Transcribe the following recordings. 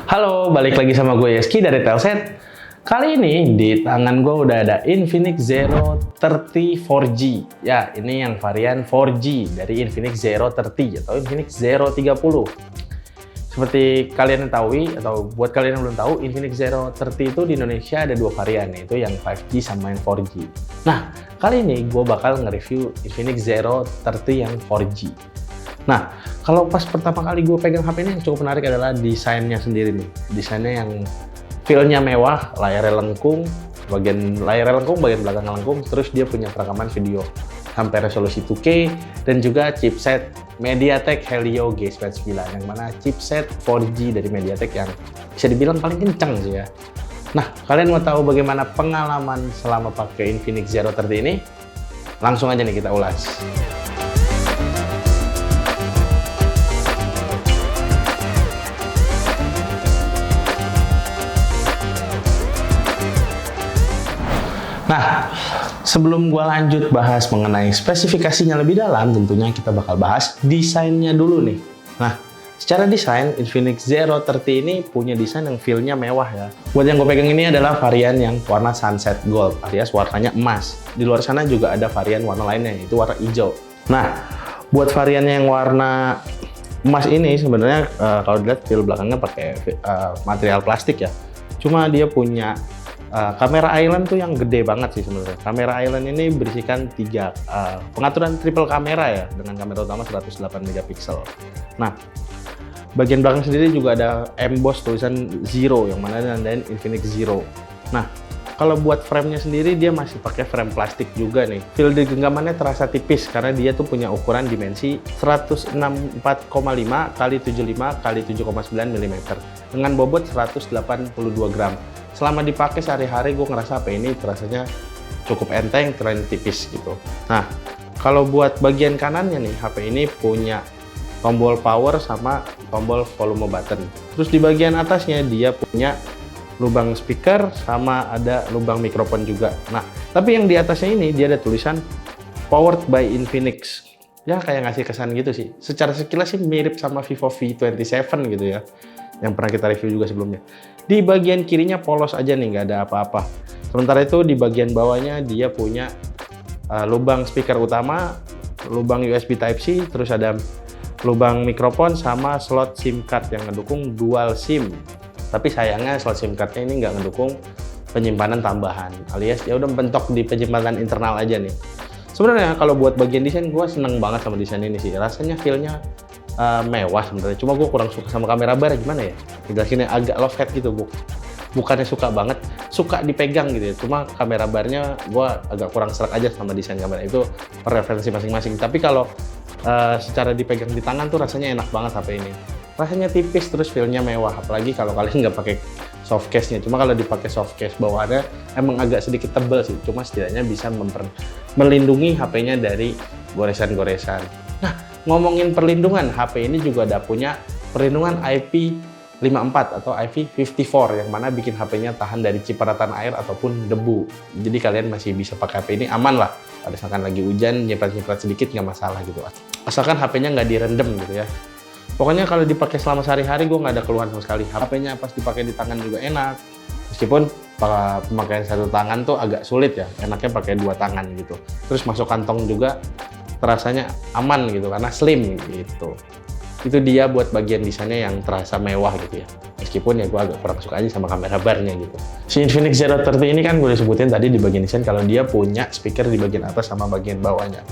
Halo, balik lagi sama gue Yeski dari Telset. Kali ini di tangan gue udah ada Infinix Zero 30 4G. Ya, ini yang varian 4G dari Infinix Zero 30 atau Infinix Zero 30. Seperti kalian ketahui atau buat kalian yang belum tahu, Infinix Zero 30 itu di Indonesia ada dua varian, yaitu yang 5G sama yang 4G. Nah, kali ini gue bakal nge-review Infinix Zero 30 yang 4G. Nah, kalau pas pertama kali gue pegang HP ini yang cukup menarik adalah desainnya sendiri nih. Desainnya yang feel-nya mewah, layarnya lengkung, bagian layarnya lengkung, bagian belakangnya lengkung, terus dia punya perekaman video sampai resolusi 2K dan juga chipset MediaTek Helio G99 yang mana chipset 4G dari MediaTek yang bisa dibilang paling kencang sih ya. Nah, kalian mau tahu bagaimana pengalaman selama pakai Infinix Zero 30 ini? Langsung aja nih kita ulas. Nah, sebelum gua lanjut bahas mengenai spesifikasinya lebih dalam, tentunya kita bakal bahas desainnya dulu nih. Nah, secara desain, Infinix Zero 30 ini punya desain yang feel-nya mewah ya. Buat yang gue pegang ini adalah varian yang warna sunset gold, alias warnanya emas. Di luar sana juga ada varian warna lainnya, yaitu warna hijau. Nah, buat varian yang warna emas ini sebenarnya kalau dilihat feel belakangnya pakai material plastik ya. Cuma dia punya kamera island tuh yang gede banget sih sebenarnya. Kamera island ini berisikan tiga pengaturan triple kamera ya, dengan kamera utama 108 megapiksel. Nah, bagian belakang sendiri juga ada emboss tulisan Zero yang mana nandain Infinix Zero. Nah, kalau buat frame-nya sendiri dia masih pakai frame plastik juga nih. Feel di genggamannya terasa tipis karena dia tuh punya ukuran dimensi 164,5 x 75 x 7,9 mm dengan bobot 182 gram. Selama dipakai sehari-hari gue ngerasa HP ini terasanya cukup enteng, terlalu tipis gitu. Nah, kalau buat bagian kanannya nih, HP ini punya tombol power sama tombol volume button. Terus di bagian atasnya dia punya lubang speaker sama ada lubang mikrofon juga. Nah, tapi yang di atasnya ini dia ada tulisan Powered by Infinix. Ya kayak ngasih kesan gitu sih. Secara sekilas sih mirip sama Vivo V27 gitu ya, yang pernah kita review juga sebelumnya. Di bagian kirinya polos aja nih, nggak ada apa-apa. Sementara itu di bagian bawahnya dia punya lubang speaker utama, lubang USB Type-C, terus ada lubang mikrofon sama slot SIM card yang ngedukung dual SIM. Tapi sayangnya slot SIM card-nya ini nggak ngedukung penyimpanan tambahan, alias ya udah mentok di penyimpanan internal aja nih. Sebenarnya kalau buat bagian desain gue seneng banget sama desain ini sih. Rasanya feel-nya mewah sebenarnya. Cuma gue kurang suka sama kamera bar, gimana ya? Dijelasinnya agak love hate gitu, Bu. Bukannya suka banget, suka dipegang gitu ya. Cuma kamera barnya gue agak kurang serak aja sama desain kamera. Itu preferensi masing-masing. Tapi kalau secara dipegang di tangan tuh rasanya enak banget HP ini. Rasanya tipis terus feel-nya mewah. Apalagi kalau kalian nggak pakai soft case-nya. Cuma kalau dipakai soft case bawaannya emang agak sedikit tebal sih. Cuma setidaknya bisa melindungi HP-nya dari goresan-goresan. Nah, ngomongin perlindungan, HP ini juga ada punya perlindungan IP54 atau IP54 yang mana bikin HP-nya tahan dari cipratan air ataupun debu. Jadi kalian masih bisa pakai HP ini aman lah. Pada misalkan lagi hujan, nyiprat-nyiprat sedikit nggak masalah gitu. Asalkan HP-nya nggak direndam gitu ya. Pokoknya kalau dipakai selama sehari-hari gue nggak ada keluhan sama sekali. HP-nya pas dipakai di tangan juga enak. Meskipun pemakaian satu tangan tuh agak sulit ya. Enaknya pakai dua tangan gitu. Terus masuk kantong juga terasanya aman gitu karena slim gitu. Itu dia buat bagian desainnya yang terasa mewah gitu ya. Meskipun ya gue agak kurang suka aja sama kamera barnya gitu. Si Infinix Zero 30 ini kan gue sebutin tadi di bagian desain kalau dia punya speaker di bagian atas sama bagian bawahnya.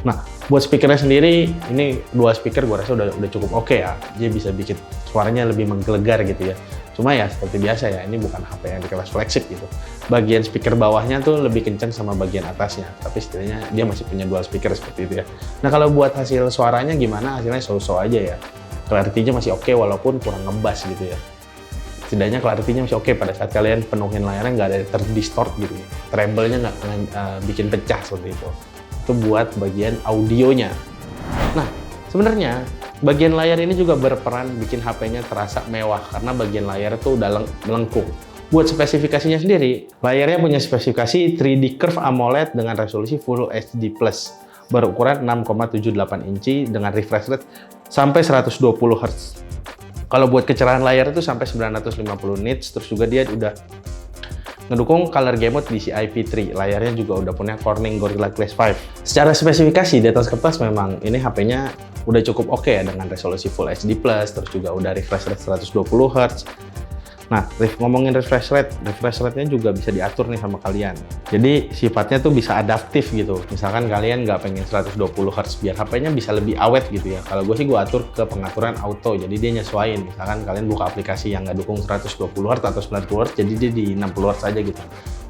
Nah, buat speakernya sendiri ini dua speaker gue rasa udah cukup oke ya. Dia bisa bikin suaranya lebih menggelegar gitu ya. Cuma ya seperti biasa ya, ini bukan HP yang di kelas flagship gitu. Bagian speaker bawahnya tuh lebih kencang sama bagian atasnya. Tapi setidaknya dia masih punya dual speaker seperti itu ya. Nah kalau buat hasil suaranya gimana? Hasilnya so-so aja ya. Clarity-nya masih oke walaupun kurang ngebas gitu ya. Setidaknya clarity-nya masih oke pada saat kalian penuhin layarnya nggak ada terdistort gitu ya. Treble-nya nggak bikin pecah seperti itu. Itu buat bagian audionya. Nah, sebenarnya bagian layar ini juga berperan bikin HP-nya terasa mewah karena bagian layar itu udah melengkung. Buat spesifikasinya sendiri, layarnya punya spesifikasi 3D Curve AMOLED dengan resolusi Full HD+, berukuran 6,78 inci dengan refresh rate sampai 120 Hz. Kalau buat kecerahan layar itu sampai 950 nits, terus juga dia udah ngedukung color game mode DCI-P3. Layarnya juga udah punya Corning Gorilla Glass 5. Secara spesifikasi di atas kertas memang ini HP-nya udah cukup oke ya, dengan resolusi Full HD+, terus juga udah refresh rate 120 Hz. Nah, ngomongin refresh rate-nya juga bisa diatur nih sama kalian. Jadi sifatnya tuh bisa adaptif gitu. Misalkan kalian nggak pengen 120 Hz biar HP-nya bisa lebih awet gitu ya. Kalau gue sih gue atur ke pengaturan auto, jadi dia nyesuaiin. Misalkan kalian buka aplikasi yang nggak dukung 120 Hz atau 90 Hz, jadi dia di 60 Hz aja gitu.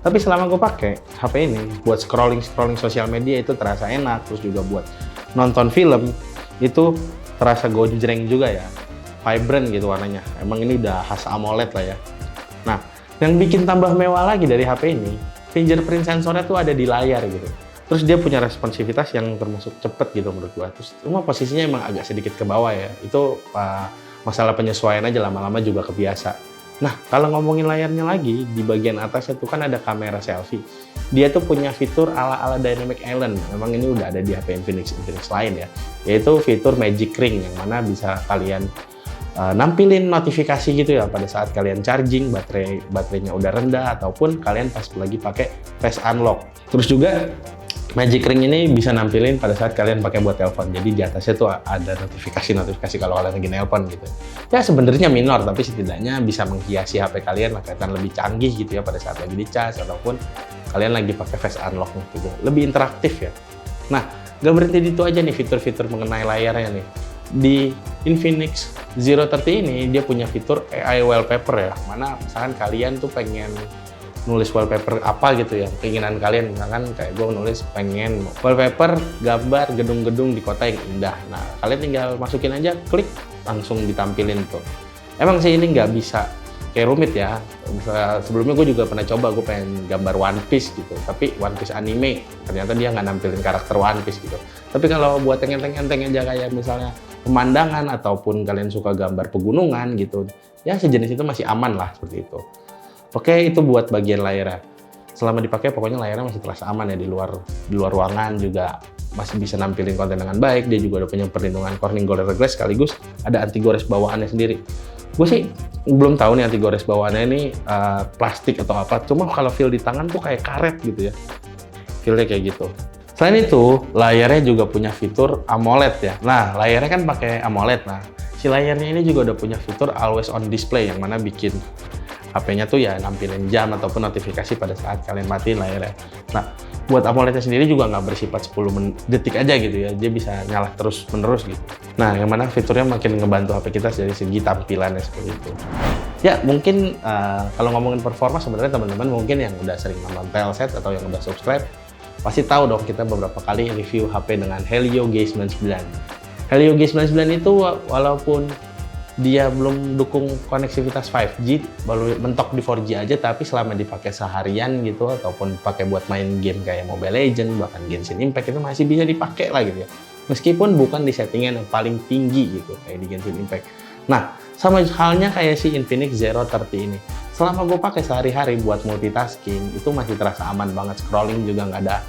Tapi selama gue pakai HP ini, buat scrolling sosial media itu terasa enak. Terus juga buat nonton film, itu terasa gonjreng juga ya. Vibrant gitu warnanya. Emang ini udah khas AMOLED lah ya. Nah, yang bikin tambah mewah lagi dari HP ini, fingerprint sensornya tuh ada di layar gitu. Terus dia punya responsivitas yang termasuk cepet gitu menurut gua. Terus cuma posisinya emang agak sedikit ke bawah ya. Itu masalah penyesuaian aja, lama-lama juga kebiasa. Nah, kalau ngomongin layarnya lagi, di bagian atasnya tuh kan ada kamera selfie. Dia tuh punya fitur ala-ala Dynamic Island. Memang ini udah ada di HP Infinix lain ya. Yaitu fitur Magic Ring, yang mana bisa kalian nampilin notifikasi gitu ya pada saat kalian charging, baterainya udah rendah, ataupun kalian pas lagi pakai face unlock. Terus juga Magic Ring ini bisa nampilin pada saat kalian pakai buat telepon. Jadi di atasnya tuh ada notifikasi kalau kalian lagi nelpon gitu. Ya sebenarnya minor, tapi setidaknya bisa menghiasi HP kalian kelihatan lebih canggih gitu ya pada saat lagi dicas, ataupun kalian lagi pakai face unlock gitu. Lebih interaktif ya. Nah, gak berhenti di itu aja nih fitur-fitur mengenai layarnya nih. Di Infinix Zero 30 ini dia punya fitur AI wallpaper ya, mana misalkan kalian tuh pengen nulis wallpaper apa gitu ya, keinginan kalian, misalkan kayak gue nulis pengen wallpaper gambar gedung-gedung di kota yang indah. Nah, kalian tinggal masukin aja, klik, langsung ditampilin tuh. Emang sih ini nggak bisa kayak rumit ya. Sebelumnya gue juga pernah coba, gue pengen gambar One Piece gitu, tapi One Piece anime, ternyata dia nggak nampilin karakter One Piece gitu. Tapi kalau buat enteng-enteng aja kayak misalnya pemandangan, ataupun kalian suka gambar pegunungan gitu, ya sejenis itu masih aman lah seperti itu. Oke, itu buat bagian layarnya. Selama dipakai pokoknya layarnya masih terasa aman ya, di luar ruangan juga masih bisa nampilin konten dengan baik. Dia juga ada punya perlindungan Corning Gorilla Glass, sekaligus ada anti gores bawaannya sendiri. Gue sih belum tahu nih anti gores bawaannya ini plastik atau apa, cuma kalau feel di tangan tuh kayak karet gitu ya, feelnya kayak gitu. Selain itu, layarnya juga punya fitur AMOLED ya. Nah, layarnya kan pakai AMOLED. Nah, si layarnya ini juga udah punya fitur Always On Display, yang mana bikin HP-nya tuh ya nampilin jam ataupun notifikasi pada saat kalian matiin layarnya. Nah, buat AMOLED-nya sendiri juga nggak bersifat 10 detik aja gitu ya. Dia bisa nyala terus-menerus gitu. Nah, yang mana fiturnya makin ngebantu HP kita dari segi tampilannya seperti itu. Ya, mungkin kalau ngomongin performa, sebenarnya teman-teman mungkin yang udah sering nonton Telset atau yang udah subscribe, pasti tahu dong kita beberapa kali review HP dengan Helio G99. Helio G99 itu walaupun dia belum dukung koneksivitas 5G, baru mentok di 4G aja, tapi selama dipakai seharian gitu, ataupun pakai buat main game kayak Mobile Legends, bahkan Genshin Impact, itu masih bisa dipakai lah gitu ya. Meskipun bukan di settingan yang paling tinggi gitu, kayak di Genshin Impact. Nah, sama halnya kayak si Infinix Zero 30 ini. Selama gue pakai sehari-hari buat multitasking, itu masih terasa aman banget. Scrolling juga nggak ada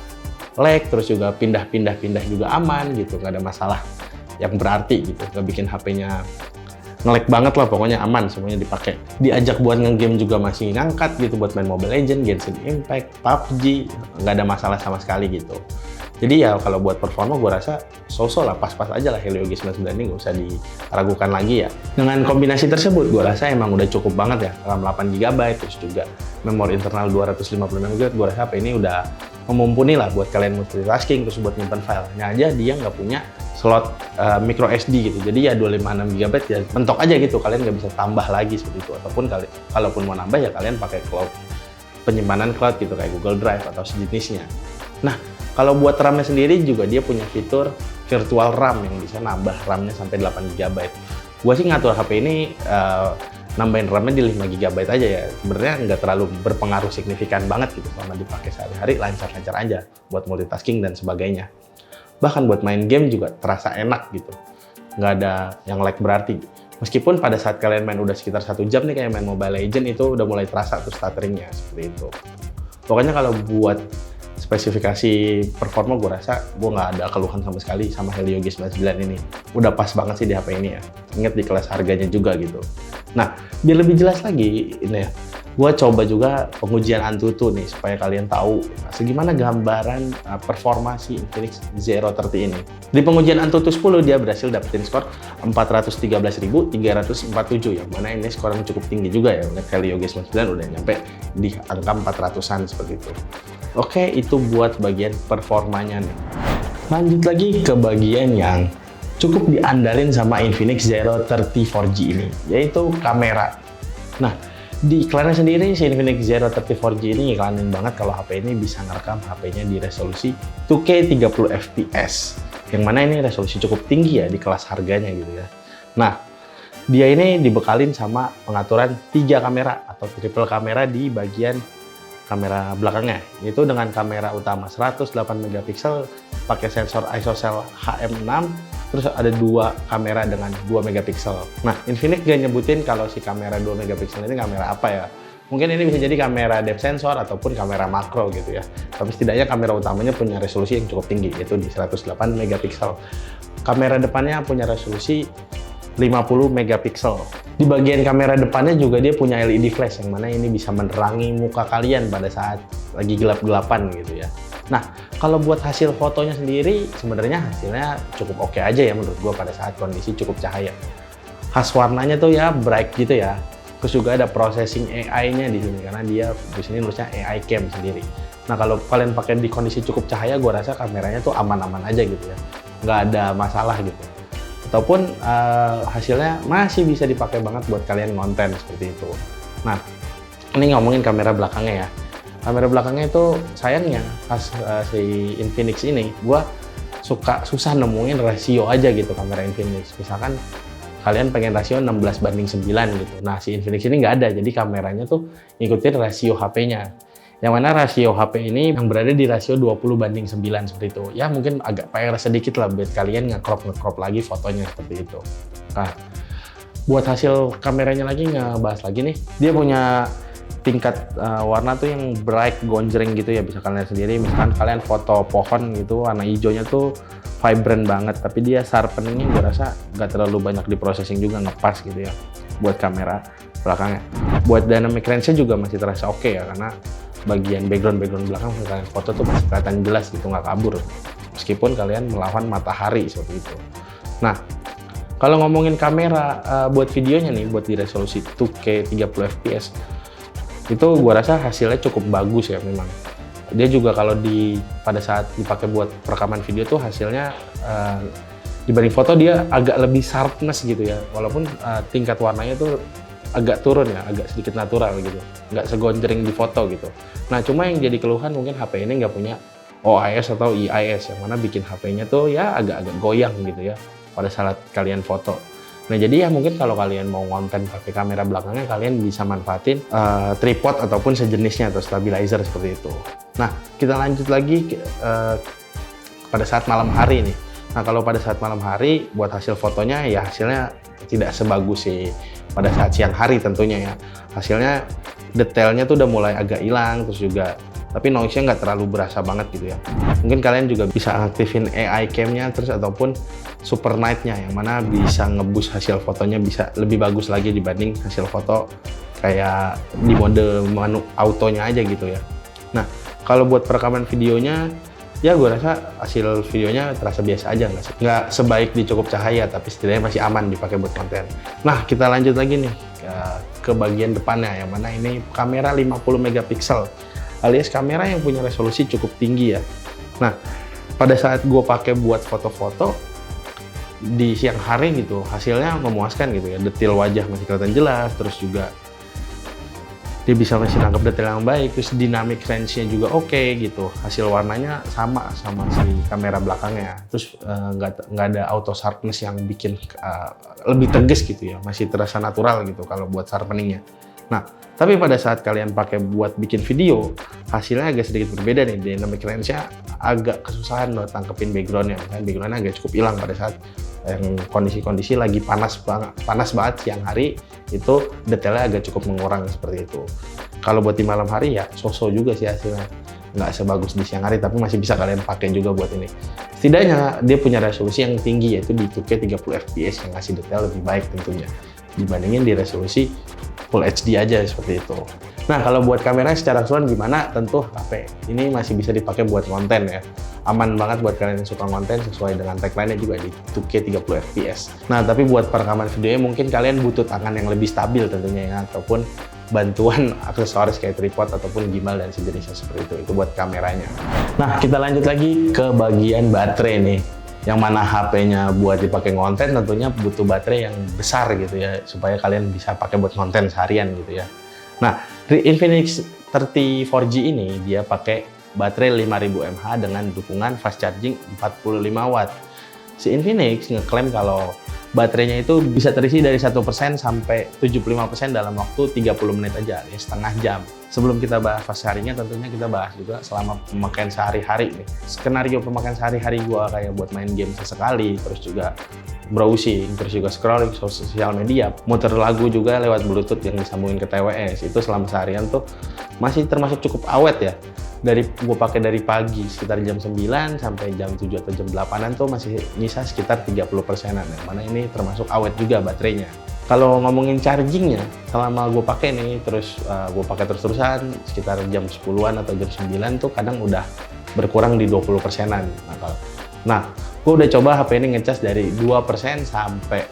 lag, terus juga pindah-pindah juga aman gitu, nggak ada masalah yang berarti gitu, nggak bikin HP-nya nge-lag banget lah, pokoknya aman, semuanya dipakai. Diajak buat nge-game juga masih ngangkat gitu, buat main Mobile Legends, Genshin Impact, PUBG, nggak ada masalah sama sekali gitu. Jadi ya kalau buat performa gue rasa so-so lah, pas-pas aja lah Helio G99 ini, nggak usah diragukan lagi ya. Dengan kombinasi tersebut gue rasa emang udah cukup banget ya, RAM 8GB, terus juga memori internal 256GB, gue rasa HP ini udah memumpuni lah buat kalian multitasking, terus buat nyimpan filenya aja dia nggak punya slot micro SD gitu, jadi ya 256GB ya mentok aja gitu, kalian nggak bisa tambah lagi seperti itu, ataupun kalaupun mau nambah ya kalian pakai cloud, penyimpanan cloud gitu kayak Google Drive atau sejenisnya. Nah, kalau buat RAM-nya sendiri juga dia punya fitur virtual RAM yang bisa nambah RAM-nya sampai 8GB. Gua sih ngatur HP ini nambahin RAM-nya di 5GB aja ya. Sebenarnya nggak terlalu berpengaruh signifikan banget gitu, selama dipakai sehari-hari lancar-lancar aja buat multitasking dan sebagainya. Bahkan buat main game juga terasa enak gitu. Nggak ada yang lag berarti. Meskipun pada saat kalian main udah sekitar 1 jam nih, kayak main Mobile Legends, itu udah mulai terasa tuh stutteringnya seperti itu. Pokoknya kalau buat spesifikasi performa gue rasa gue nggak ada keluhan sama sekali sama Helio G99 ini. Udah pas banget sih di HP ini ya. Ingat di kelas harganya juga gitu. Nah, biar lebih jelas lagi ini ya, gue coba juga pengujian Antutu nih supaya kalian tahu segimana gambaran performa si Infinix Zero 30 ini. Di pengujian Antutu 10 dia berhasil dapetin skor 413.347 yang mana ini skor yang cukup tinggi juga ya. Helio G99 udah nyampe di angka 400-an seperti itu. Oke, itu buat bagian performanya nih. Lanjut lagi ke bagian yang cukup diandalin sama Infinix Zero 30 4G ini, yaitu kamera. Nah, di iklannya sendiri, si Infinix Zero 30 4G ini iklanin banget kalau HP ini bisa ngerekam HP-nya di resolusi 2K 30 fps. Yang mana ini resolusi cukup tinggi ya di kelas harganya gitu ya. Nah, dia ini dibekalin sama pengaturan 3 kamera atau triple kamera di bagian kamera belakangnya. Yaitu dengan kamera utama 108 megapiksel pakai sensor ISOCELL HM6. Terus ada 2 kamera dengan 2 megapiksel. Nah, Infinix gak nyebutin kalau si kamera 2 megapiksel ini kamera apa ya. Mungkin ini bisa jadi kamera depth sensor ataupun kamera makro gitu ya. Tapi setidaknya kamera utamanya punya resolusi yang cukup tinggi, yaitu di 108 megapiksel. Kamera depannya punya resolusi 50 megapiksel. Di bagian kamera depannya juga dia punya LED flash yang mana ini bisa menerangi muka kalian pada saat lagi gelap-gelapan gitu ya. Nah, kalau buat hasil fotonya sendiri, sebenarnya hasilnya cukup oke aja ya menurut gue pada saat kondisi cukup cahaya. Khas warnanya tuh ya bright gitu ya. Terus juga ada processing AI-nya di sini karena dia di sini nulisnya AI cam sendiri. Nah, kalau kalian pakai di kondisi cukup cahaya, gue rasa kameranya tuh aman-aman aja gitu ya, nggak ada masalah gitu. Ataupun hasilnya masih bisa dipakai banget buat kalian ngonten seperti itu. Nah, ini ngomongin kamera belakangnya ya. Kamera belakangnya itu sayangnya pas si Infinix ini, gua susah nemuin rasio aja gitu kamera Infinix. Misalkan kalian pengen rasio 16:9 gitu. Nah, si Infinix ini nggak ada, jadi kameranya tuh ngikutin rasio HP-nya. Yang mana rasio HP ini yang berada di rasio 20:9 seperti itu. Ya mungkin agak PR sedikit lah buat kalian nge-crop lagi fotonya seperti itu. Nah, buat hasil kameranya lagi ngebahas lagi nih, dia punya tingkat warna tuh yang bright gonjreng gitu ya, bisa kalian lihat sendiri. Misalkan kalian foto pohon gitu, warna hijaunya tuh vibrant banget, tapi dia sharpeningnya gue rasa nggak terlalu banyak di processing juga, ngepas gitu ya buat kamera belakangnya. Buat dynamic range-nya juga masih terasa oke ya, karena bagian background belakang kalian foto tuh masih kelihatan jelas gitu, nggak kabur meskipun kalian melawan matahari seperti itu. Nah, kalau ngomongin kamera buat videonya nih, buat di resolusi 2K 30 fps itu gue rasa hasilnya cukup bagus ya. Memang dia juga kalau pada saat dipakai buat perekaman video tuh hasilnya dibanding foto dia agak lebih sharpness gitu ya, walaupun tingkat warnanya tuh agak turun ya, agak sedikit natural gitu, nggak segonjreng di foto gitu. Nah, cuma yang jadi keluhan mungkin HP ini nggak punya OIS atau EIS, yang mana bikin HP-nya tuh ya agak-agak goyang gitu ya pada saat kalian foto. Nah, jadi ya mungkin kalau kalian mau konten pakai kamera belakangnya, kalian bisa manfaatin tripod ataupun sejenisnya atau stabilizer seperti itu. Nah, kita lanjut lagi pada saat malam hari nih. Nah, kalau pada saat malam hari, buat hasil fotonya ya hasilnya tidak sebagus sih pada saat siang hari tentunya ya. Hasilnya detailnya tuh udah mulai agak hilang, terus juga tapi noise-nya nggak terlalu berasa banget gitu ya. Mungkin kalian juga bisa aktifin AI cam-nya terus ataupun super night-nya, yang mana bisa nge-boost hasil fotonya bisa lebih bagus lagi dibanding hasil foto kayak di mode autonya aja gitu ya. Nah, kalau buat perekaman videonya ya gue rasa hasil videonya terasa biasa aja, nggak sebaik di cukup cahaya, tapi setidaknya masih aman dipakai buat konten. Nah, kita lanjut lagi nih ke bagian depannya, yang mana ini kamera 50 megapiksel alias kamera yang punya resolusi cukup tinggi ya. Nah, pada saat gue pakai buat foto-foto di siang hari gitu, hasilnya memuaskan gitu ya. Detail wajah masih kelihatan jelas, terus juga dia bisa masih nangkep detail yang baik, terus dynamic range-nya juga oke gitu. Hasil warnanya sama si kamera belakangnya, terus nggak ada auto sharpness yang bikin lebih tegas gitu ya, masih terasa natural gitu kalau buat sharpeningnya. Nah, tapi pada saat kalian pakai buat bikin video, hasilnya agak sedikit berbeda nih. Dynamic range-nya agak kesusahan loh tangkepin background-nya. Kan background-nya agak cukup hilang pada saat yang kondisi-kondisi lagi panas banget siang hari, itu detailnya agak cukup mengurang seperti itu. Kalau buat di malam hari ya so-so juga sih hasilnya. nggak sebagus di siang hari, tapi masih bisa kalian pakai juga buat ini. Setidaknya dia punya resolusi yang tinggi, yaitu di 2K 30 fps yang ngasih detail lebih baik tentunya dibandingin di resolusi Full HD aja seperti itu. Nah, kalau buat kamera secara keseluruhan gimana? Tentu HP ini masih bisa dipakai buat konten ya. Aman banget buat kalian yang suka konten, sesuai dengan tagline-nya juga di 2K 30 fps. Nah, tapi buat perekaman videonya mungkin kalian butuh tangan yang lebih stabil tentunya ya, ataupun bantuan aksesoris kayak tripod ataupun gimbal dan sejenisnya seperti itu. Itu buat kameranya. Nah, kita lanjut lagi ke bagian baterai nih. Yang mana HP-nya buat dipakai konten tentunya butuh baterai yang besar gitu ya, supaya kalian bisa pakai buat konten seharian gitu ya. Nah, Infinix 30 4G ini dia pakai baterai 5000 mAh dengan dukungan fast charging 45 watt. Si Infinix ngeklaim kalau baterainya itu bisa terisi dari 1% sampai 75% dalam waktu 30 menit aja, ya setengah jam. Sebelum kita bahas fast charging-nya, tentunya kita bahas juga selama pemakaian sehari-hari nih. Skenario pemakaian sehari-hari gua kayak buat main game sesekali, terus juga browsing, terus juga scrolling sosial media, muter lagu juga lewat Bluetooth yang disambungin ke TWS. Itu selama seharian tuh masih termasuk cukup awet ya. Gue pakai dari pagi sekitar jam 9 sampai jam 7 atau jam 8-an tuh masih nyisa sekitar 30%-an, yang mana ini termasuk awet juga baterainya. Kalau ngomongin chargingnya, selama gue pakai nih, terus gue pakai terus-terusan sekitar jam 10-an atau jam 9 tuh kadang udah berkurang di 20%-an. Nah, gue udah coba HP ini ngecas dari 2% sampai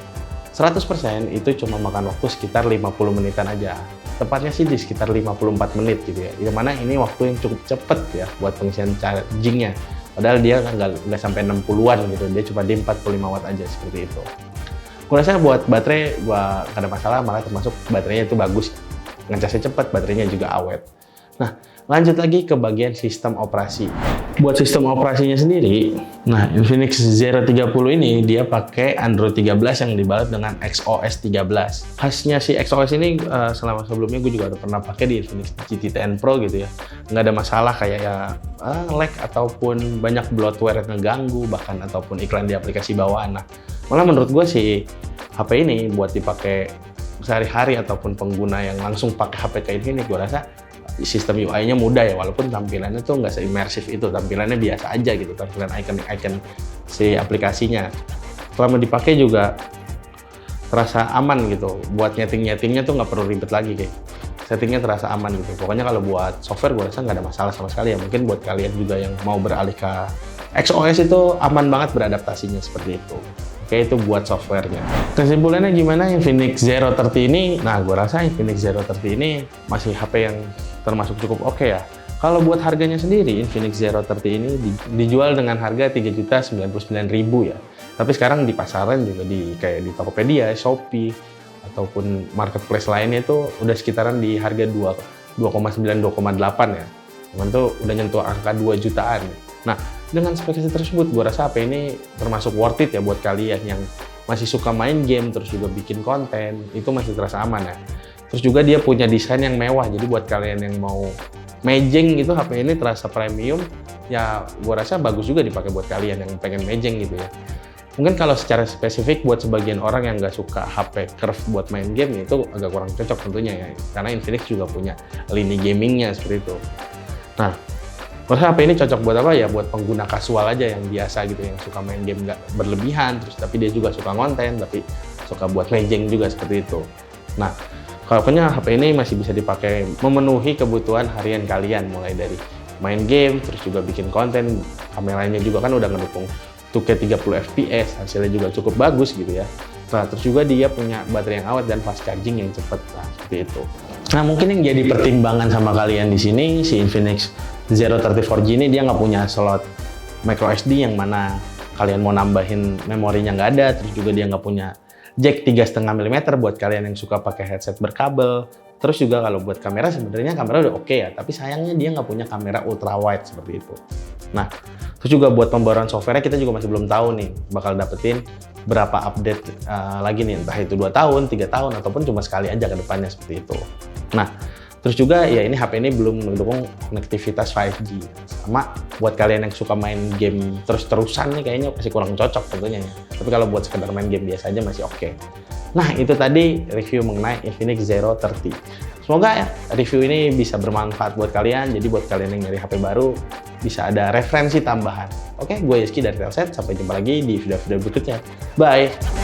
100%, itu cuma makan waktu sekitar 50 menitan aja. Tepatnya sih di sekitar 54 menit gitu ya. Yang mana ini waktu yang cukup cepet ya buat pengisian chargingnya. Padahal dia nggak sampai 60-an gitu, dia cuma di 45 watt aja seperti itu. Gue rasa buat baterai gua nggak ada masalah, malah termasuk baterainya itu bagus. Ngecasnya cepet, baterainya juga awet. Nah, lanjut lagi ke bagian sistem operasi. Buat sistem operasinya sendiri, nah Infinix Zero 30 ini dia pakai Android 13 yang dibalut dengan XOS 13. Khasnya si XOS ini selama sebelumnya gue juga udah pernah pakai di Infinix GT 10 Pro gitu ya. Nggak ada masalah kayak ya lag ataupun banyak bloatware yang ngeganggu, bahkan ataupun iklan di aplikasi bawaan. Nah, malah menurut gue sih HP ini buat dipakai sehari-hari ataupun pengguna yang langsung pakai HP kayak Infinix, gue rasa sistem UI-nya mudah ya, walaupun tampilannya tuh nggak se-imersif itu, tampilannya biasa aja gitu, tampilan icon si aplikasinya. Selama dipakai juga terasa aman gitu, buat nyeting-nyetingnya tuh nggak perlu ribet lagi, kayak settingnya terasa aman gitu. Pokoknya kalau buat software gue rasa nggak ada masalah sama sekali ya. Mungkin buat kalian juga yang mau beralih ke XOS itu aman banget beradaptasinya seperti itu. Oke, itu buat softwarenya. Kesimpulannya gimana Infinix Zero 30 ini? Nah, gue rasa Infinix Zero 30 ini masih HP yang termasuk cukup oke ya. Kalau buat harganya sendiri, Infinix Zero 30 ini dijual dengan harga 3.099.000 ya. Tapi sekarang di pasaran juga kayak di Tokopedia, Shopee, ataupun marketplace lainnya itu udah sekitaran di harga 2,9, 2,8 ya. Cuman tuh udah nyentuh angka 2 jutaan. Nah, dengan spesifikasi tersebut, gue rasa HP ini termasuk worth it ya buat kalian yang masih suka main game, terus juga bikin konten, itu masih terasa aman ya. Terus juga dia punya desain yang mewah, jadi buat kalian yang mau mejeng gitu, HP ini terasa premium, ya gue rasa bagus juga dipakai buat kalian yang pengen mejeng gitu ya. Mungkin kalau secara spesifik buat sebagian orang yang nggak suka HP curve buat main game, itu agak kurang cocok tentunya ya, karena Infinix juga punya lini gamingnya seperti itu. Nah, HP ini cocok buat apa ya? Buat pengguna kasual aja yang biasa gitu, yang suka main game nggak berlebihan, terus tapi dia juga suka konten, tapi suka buat mejeng juga seperti itu. Nah, pokoknya HP ini masih bisa dipakai memenuhi kebutuhan harian kalian, mulai dari main game, terus juga bikin konten, kameranya juga kan udah ngedukung 2K 30 fps, hasilnya juga cukup bagus gitu ya. Nah, terus juga dia punya baterai yang awet dan fast charging yang cepat, nah seperti itu. Nah, mungkin yang jadi pertimbangan sama kalian di sini, si Infinix Zero 30 4G ini dia nggak punya slot microSD, yang mana kalian mau nambahin memorinya nggak ada, terus juga dia nggak punya jack 3,5 mm buat kalian yang suka pakai headset berkabel. Terus juga kalau buat kamera, sebenarnya kamera udah oke ya, tapi sayangnya dia nggak punya kamera ultra wide seperti itu. Nah, terus juga buat pembaruan software kita juga masih belum tahu nih bakal dapetin berapa update lagi nih, entah itu 2 tahun, 3 tahun, ataupun cuma sekali aja ke depannya seperti itu. Nah, terus juga ya ini HP ini belum mendukung konektivitas 5G. Sama buat kalian yang suka main game terus-terusan nih kayaknya masih kurang cocok tentunya ya. Tapi kalau buat sekedar main game biasa aja masih oke. Nah, itu tadi review mengenai Infinix Zero 30. Semoga ya review ini bisa bermanfaat buat kalian. Jadi buat kalian yang nyari HP baru bisa ada referensi tambahan. Oke, gue Yeski dari Telset. Sampai jumpa lagi di video-video berikutnya. Bye!